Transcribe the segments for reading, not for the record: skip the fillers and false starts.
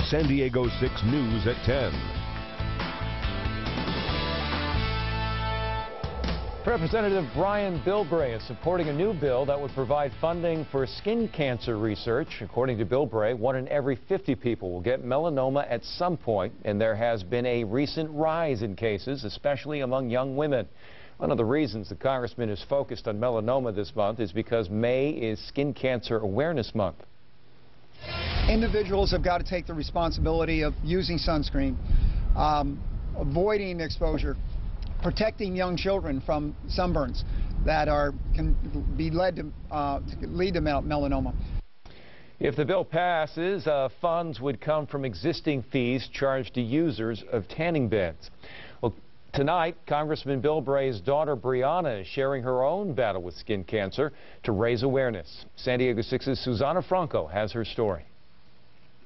San Diego 6 News at 10. Representative Brian Bilbray is supporting a new bill that would provide funding for skin cancer research. According to Bilbray, 1 in every 50 people will get melanoma at some point, and there has been a recent rise in cases, especially among young women. One of the reasons the congressman is focused on melanoma this month is because May is Skin Cancer Awareness Month. Individuals have got to take the responsibility of using sunscreen, avoiding exposure, protecting young children from sunburns that can lead to melanoma. If the bill passes, funds would come from existing fees charged to users of tanning beds. Well, tonight, Congressman Bilbray's daughter Briana is sharing her own battle with skin cancer to raise awareness. San Diego 6's Susana Franco has her story.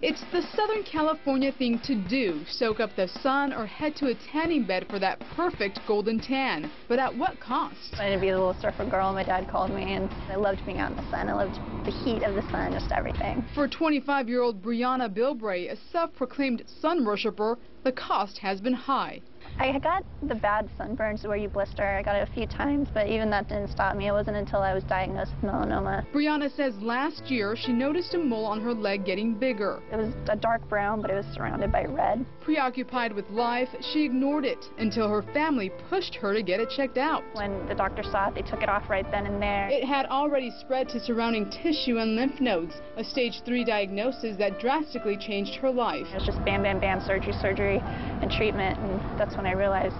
It's the Southern California thing to do, soak up the sun or head to a tanning bed for that perfect golden tan. But at what cost? I wanted to be a little surfer girl. My dad called me, and I loved being out in the sun. I loved the heat of the sun, just everything. For 25-year-old Briana Bilbray, a self-proclaimed sun worshiper, the cost has been high. I got the bad sunburns where you blister. I got it a few times, but even that didn't stop me. It wasn't until I was diagnosed with melanoma. Briana says last year she noticed a mole on her leg getting bigger. It was a dark brown, but it was surrounded by red. Preoccupied with life, she ignored it until her family pushed her to get it checked out. When the doctor saw it, they took it off right then and there. It had already spread to surrounding tissue and lymph nodes, a stage 3 diagnosis that drastically changed her life. It was just bam, bam, bam, surgery, and treatment, and that's when I realized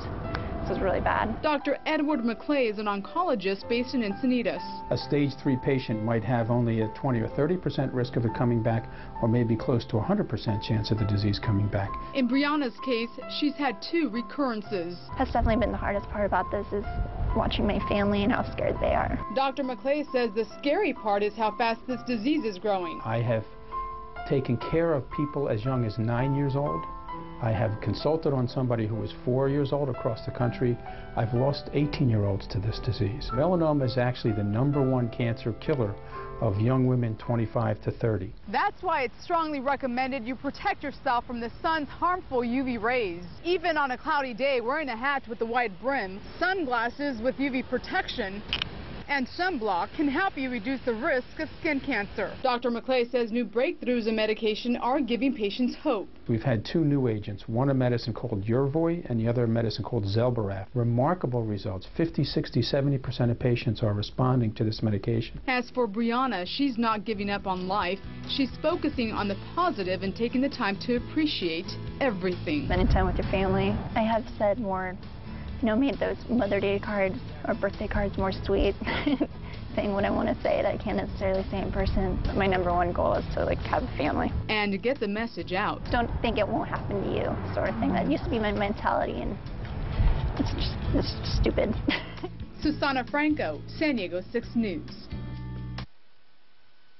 this was really bad. Dr. Edward McClay is an oncologist based in Encinitas. A stage 3 patient might have only a 20 or 30% risk of it coming back, or maybe close to 100% chance of the disease coming back. In Briana's case, she's had 2 recurrences. That's definitely been the hardest part about this, is watching my family and how scared they are. Dr. McClay says the scary part is how fast this disease is growing. I have taken care of people as young as 9 years old. I have consulted on somebody who was 4 years old across the country. I've lost 18-year-olds to this disease. Melanoma is actually the #1 cancer killer of young women 25 to 30. That's why it's strongly recommended you protect yourself from the sun's harmful UV rays. Even on a cloudy day, wearing a hat with a wide brim, sunglasses with UV protection, and sunblock can help you reduce the risk of skin cancer. Dr. McClay says new breakthroughs in medication are giving patients hope. We've had 2 new agents, one a medicine called Yervoy and the other a medicine called Zelboraf. Remarkable results. 50, 60, 70% of patients are responding to this medication. As for Briana, she's not giving up on life. She's focusing on the positive and taking the time to appreciate everything. Spending time with your family. I have said more, made those Mother Day cards or birthday cards more sweet, saying what I want to say that I can't necessarily say in person. But my #1 goal is to have a family. And to get the message out. Don't think it won't happen to you, sort of thing. That used to be my mentality, and it's just stupid. Susana Franco, San Diego 6 News.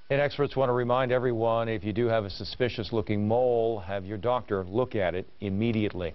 And experts want to remind everyone, if you do have a suspicious-looking mole, have your doctor look at it immediately.